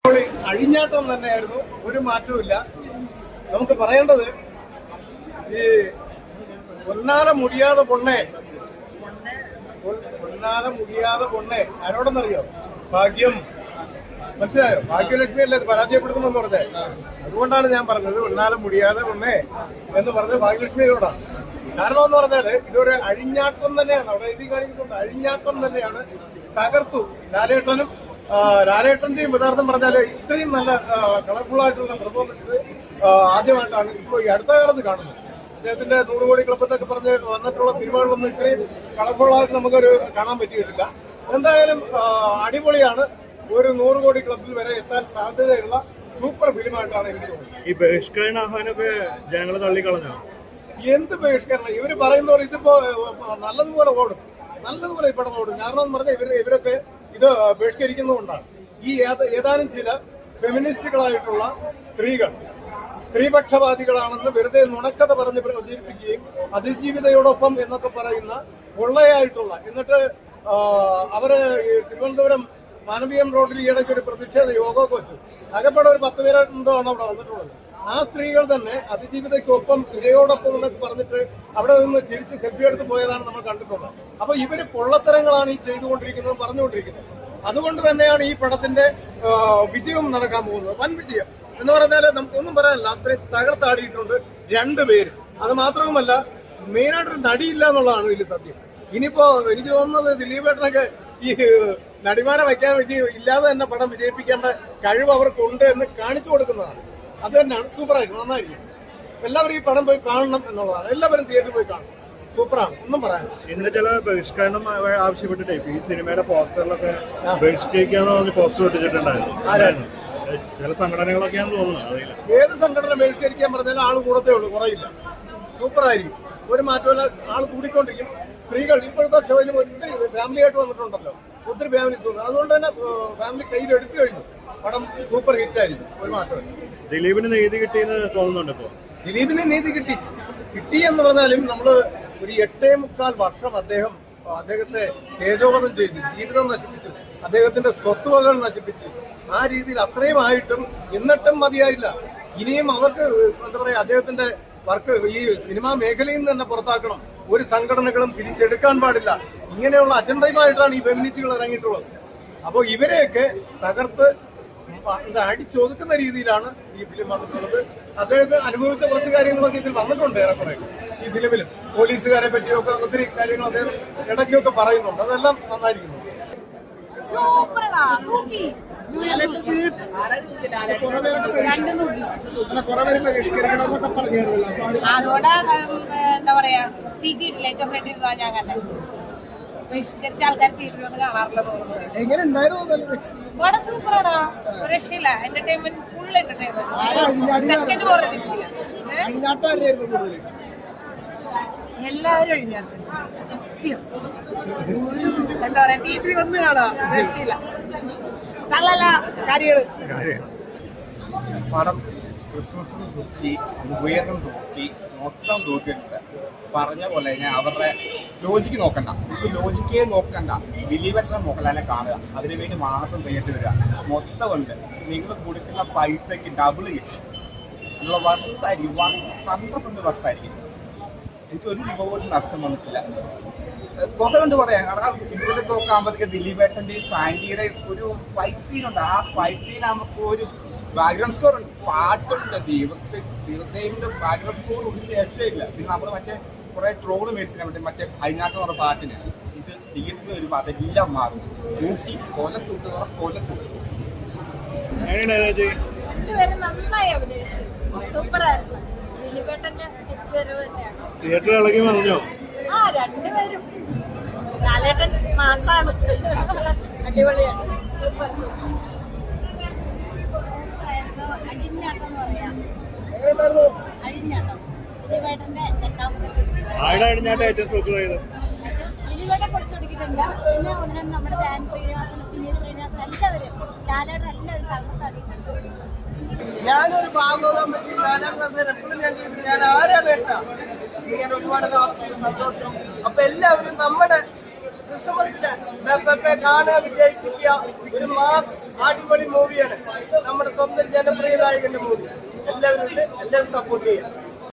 അഴിഞ്ഞാട്ടം തന്നെയായിരുന്നു, ഒരു മാറ്റവുമില്ല. നമുക്ക് പറയേണ്ടത് ഈ പൊന്നാല മുടിയാതെ പൊണ്ണെ ആരോടെന്നറിയോ? ഭാഗ്യം. മനസ്സിലായോ? ഭാഗ്യലക്ഷ്മി അല്ലേ ഇത് പരാജയപ്പെടുത്തുമെന്ന് പറഞ്ഞേ. അതുകൊണ്ടാണ് ഞാൻ പറഞ്ഞത് പൊന്നാല മുടിയാതെ പൊണ്ണെ എന്ന് പറഞ്ഞത് ഭാഗ്യലക്ഷ്മിയോടാണ്. കാരണം എന്ന് പറഞ്ഞാല് ഇതൊരു അഴിഞ്ഞാട്ടം തന്നെയാണ്. അവിടെ എഴുതി കാണിക്കുന്നുണ്ട്, അഴിഞ്ഞാട്ടം തന്നെയാണ്. തകർത്തു ലാലേട്ടന്റെയും യഥാർത്ഥം പറഞ്ഞാല് ഇത്രയും നല്ല കളർഫുൾ ആയിട്ടുള്ള പെർഫോമൻസ് ആദ്യമായിട്ടാണ് ഇപ്പോൾ ഈ അടുത്ത കാലത്ത് കാണുന്നത്. അദ്ദേഹത്തിന്റെ 100 കോടി ക്ലബ്ബത്തൊക്കെ പറഞ്ഞ് വന്നിട്ടുള്ള സിനിമകളിലൊന്നും ഇത്രയും കളർഫുൾ ആയിട്ട് നമുക്കൊരു കാണാൻ പറ്റിയിട്ടില്ല. എന്തായാലും അടിപൊളിയാണ്. ഒരു 100 കോടി ക്ലബിൽ വരെ എത്താൻ സാധ്യതയുള്ള സൂപ്പർ ഫിലിമായിട്ടാണ് എനിക്ക് തോന്നുന്നത്. ഈ ബഹിഷ്കരണ ആഹ്വാനമൊക്കെ ജനങ്ങൾ തള്ളിക്കളഞ്ഞോ? എന്ത് ബഹിഷ്കരണം? ഇവര് പറയുന്നവർ ഇതിപ്പോ നല്ലതുപോലെ ഓടും, നല്ലതുപോലെ ഈ പടം ഓടും. കാരണം എന്ന് പറഞ്ഞാൽ ഇവരൊക്കെ ഇത് ബഹിഷ്കരിക്കുന്നതുകൊണ്ടാണ്. ഈ ഏതാനും ചില ഫെമിനിസ്റ്റുകളായിട്ടുള്ള സ്ത്രീപക്ഷവാദികളാണെന്ന് വെറുതെ നുണക്കഥ പറഞ്ഞ് പ്രചരിപ്പിക്കുകയും അതിജീവിതയോടൊപ്പം എന്നൊക്കെ പറയുന്ന പൊള്ളയായിട്ടുള്ള, എന്നിട്ട് അവര് തിരുവനന്തപുരം മാനവീയം റോഡിൽ ഈയിടയ്ക്ക് ഒരു പ്രതിഷേധ യോഗമൊക്കെ വെച്ചു. അകപ്പെടെ ഒരു 10 പേരെന്തോ ആണ് അവിടെ വന്നിട്ടുള്ളത്. ആ സ്ത്രീകൾ തന്നെ അതിജീവിതയ്ക്കൊപ്പം ഇരയോടൊപ്പം എന്നൊക്കെ പറഞ്ഞിട്ട് അവിടെ നിന്ന് ചിരിച്ച് സെൽഫി എടുത്ത് പോയതാണ് നമ്മൾ കണ്ടിട്ടുള്ളത്. അപ്പൊ ഇവര് പൊള്ളത്തരങ്ങളാണ് ഈ ചെയ്തുകൊണ്ടിരിക്കുന്നത്, പറഞ്ഞുകൊണ്ടിരിക്കുന്നത്. അതുകൊണ്ട് തന്നെയാണ് ഈ പടത്തിന്റെ വിജയം നടക്കാൻ പോകുന്നത്. വൻ വിജയം എന്ന് പറഞ്ഞാൽ നമുക്കൊന്നും പറയാനില്ല. അത്രയും തകർത്താടിയിട്ടുണ്ട് 2 പേര്. അത് മാത്രവുമല്ല, മെയിനായിട്ടൊരു നടിയില്ല എന്നുള്ളതാണ് വലിയ സത്യം. ഇനിയിപ്പോ എനിക്ക് തോന്നുന്നത് ദിലീപേട്ടനൊക്കെ ഈ നടിമാരെ വയ്ക്കാൻ വേണ്ടി ഇല്ലാതെ തന്നെ പടം വിജയിപ്പിക്കേണ്ട കഴിവ് അവർക്കുണ്ട് എന്ന് കാണിച്ചു കൊടുക്കുന്നതാണ്. അത് തന്നെയാണ്. സൂപ്പറായിരിക്കും, നന്നായിരിക്കും. എല്ലാവരും ഈ പടം പോയി കാണണം എന്നുള്ളതാണ്. എല്ലാവരും തിയേറ്ററിൽ പോയി കാണണം. സൂപ്പറാണ്, ഒന്നും പറയാനില്ല. ഇന്ന് ചില ബഹിഷ്കരണം ആവശ്യപ്പെട്ടിട്ടേ ഈ സിനിമയുടെ പോസ്റ്ററിലൊക്കെ ബഹിഷ്കരിക്കാന്ന് പറഞ്ഞ് പോസ്റ്റർ ഒട്ടിച്ചിട്ടുണ്ടായിരുന്നു. ആരായിരുന്നു? ചില സംഘടനകളൊക്കെയാണെന്ന് തോന്നുന്നു. ഏത് സംഘടന ബഹിഷ്കരിക്കാൻ പറഞ്ഞാലും ആള് കൂടത്തേ ഉള്ളൂ, കുറയില്ല. സൂപ്പറായിരിക്കും, ഒരു മാറ്റമല്ല. ആള് കൂടിക്കൊണ്ടിരിക്കും. സ്ത്രീകൾ ഇപ്പോഴത്തെ ഷോയിലും ഒത്തിരി ഫാമിലി ആയിട്ട് വന്നിട്ടുണ്ടല്ലോ, ഒത്തിരി ഫാമിലീസ് ഉണ്ട്. അതുകൊണ്ട് തന്നെ ഫാമിലി കയ്യിൽ എടുത്തു കഴിഞ്ഞു. പടം സൂപ്പർ ഹിറ്റ് ആയിരിക്കും, ഒരു മാറ്റമില്ല. ദിലീപിന് നീതി കിട്ടിയെന്ന് തോന്നുന്നുണ്ട്. ഇപ്പോ ദിലീപിന് നീതി കിട്ടി എന്ന് പറഞ്ഞാലും നമ്മള് ഒരു 8.25 വർഷം അദ്ദേഹത്തെ തേജോവധം ചെയ്തു, ജീവിതം നശിപ്പിച്ചു, അദ്ദേഹത്തിന്റെ സ്വത്തുവകൾ നശിപ്പിച്ചു. ആ രീതിയിൽ അത്രയും ആയിട്ടും എന്നിട്ടും മതിയായില്ല. ഇനിയും അവർക്ക് എന്താ പറയാ, അദ്ദേഹത്തിന്റെ വർക്ക് ഈ സിനിമാ മേഖലയിൽ നിന്ന് തന്നെ പുറത്താക്കണം. ഒരു സംഘടനകളും തിരിച്ചെടുക്കാൻ പാടില്ല. ഇങ്ങനെയുള്ള അജണ്ടയുമായിട്ടാണ് ഈ ഫെമിനിസ്റ്റുകൾ ഇറങ്ങിയിട്ടുള്ളത്. അപ്പോൾ ഇവരെയൊക്കെ തകർത്ത് അടിച്ചൊതുക്കുന്ന രീതിയിലാണ് ഈ ഫിലിം വന്നിട്ടുള്ളത്. അദ്ദേഹത്തെ അനുഭവിച്ച കുറച്ച് കാര്യങ്ങളൊക്കെ ഇതിൽ വന്നിട്ടുണ്ട് ഏറെക്കുറെ ഈ ഫിലിമിൽ. പോലീസുകാരെ പറ്റിയൊക്കെ ഒത്തിരി കാര്യങ്ങൾ അദ്ദേഹം ഇടയ്ക്കൊക്കെ പറയുന്നുണ്ട്. അതെല്ലാം നന്നായിരിക്കുന്നു. അതോടെ എന്താ പറയാ, സീറ്റ് ഇട്ടിലേക്ക് ഫ്രണ്ട് ഇരുന്നാ ഞാൻ കണ്ടത്. ബഹിഷ്കരിച്ച ആൾക്കാർ തിരിച്ചു വന്ന് കാണാറില്ല തോന്നുന്നു. പടം സൂപ്പറാടാ, ഒരു രക്ഷയില്ല. Entertainment, full entertainment. സെക്കൻഡ് പോറില്ല. എല്ലാവരും ഒഴിഞ്ഞായിരുന്നു. സത്യം എന്താ പറയാ, ടീച്ചറി വന്ന് കാണാം, രക്ഷയില്ല. നല്ല കാര്യങ്ങള്. പടം ക്രിസ്മസിന് തൂക്കി, ഉയർന്നും തൂക്കി, മൊത്തം തൂക്കിയിട്ടുണ്ട്. പറഞ്ഞ പോലെ ഞാൻ അവരുടെ ലോജിക്ക് നോക്കണ്ട, ഇപ്പൊ ലോജിക്കേ നോക്കണ്ട, ദിലീപേട്ടനെ മോഹൻലാലിനെ കാണുക, അതിനു വേണ്ടി മാത്രം തിയേറ്റർ വരിക. മൊത്തം ഉണ്ട്. നിങ്ങൾ കൊടുക്കുന്ന പൈസക്ക് ഡബിൾ കിട്ടും എന്നുള്ള വർത്തായിരിക്കും. 100% വർത്തായിരിക്കും. എനിക്ക് ഒരു രൂപ പോലും നഷ്ടം വന്നിട്ടില്ല. കുറെ കൊണ്ട് പറയാം. കാരണം ഇവിടെ നോക്കാകുമ്പോഴത്തേക്ക് ദിലീപേട്ടന്റെ സാൻഡിയുടെ ഒരു ഫൈറ്റ് സീനുണ്ട്. ആ ഫൈറ്റ് സീൻ നമുക്ക് ഒരു ബാക്ക്ഗ്രൗണ്ട് സ്കോർ ഉണ്ട്, പാട്ടുണ്ട്. ദൈവത്തിന്റെ ബാക്ക്ഗ്രൗണ്ട് സ്കോർ ഒരു രക്ഷയില്ല. പിന്നെ നമ്മൾ മറ്റേ കുറെ ട്രോള് മേടിച്ചില്ല, മറ്റേ അഴിഞ്ഞാട്ട് പറഞ്ഞ പാട്ടിന്. ഇത് തിയേറ്ററിൽ വരുമ്പോൾ അതെല്ലാം മാറും. തൂക്കി കൊലത്തൂട്ട് രണ്ടുപേരും നന്നായി അഭിനയിച്ചു, സൂപ്പറായിരുന്നു. ദിലീപേട്ടന്റെ തിയേറ്റർ ഇളകി പറഞ്ഞോ? ആ, രണ്ടുപേരും. ലാലേട്ടൻ മാസാണ്, അടിപൊളിയാണ്, സൂപ്പർ. അഴിഞ്ഞാട്ടം എന്ന് പറയാം. അഴിഞ്ഞാട്ടം ദിലീപേട്ടന്റെ രണ്ടാമത്തെ ദിലീപേട്ടൻ പൊളിച്ചൊടുക്കിയിട്ടുണ്ട്. പിന്നെ ഒന്നിനും നമ്മുടെ ധ്യാൻ ശ്രീനിവാസൻ, വിനീത് ശ്രീനിവാസൻ, എല്ലാവരും ലാലേട്ടൻ എല്ലാവരും തകർത്തടിയിട്ടുണ്ട്. ഞാനൊരു ഭാഗമാകാൻ പറ്റി 4ാം ക്ലാസ് എപ്പോഴും ഞാൻ ആരാണ് കേട്ടാ ഇങ്ങനെ ഒരുപാട് സന്തോഷം. അപ്പൊ എല്ലാവരും നമ്മുടെ ക്രിസ്മസിന് കാണാൻ വിജയിപ്പിക്കുക. ഒരു മാസ് അടിപൊളി മൂവിയാണ്. നമ്മുടെ സ്വന്തം ജനപ്രിയ നായകന്റെ മൂവി. എല്ലാവരും ഉണ്ട്, എല്ലാവരും സപ്പോർട്ട് ചെയ്യാം.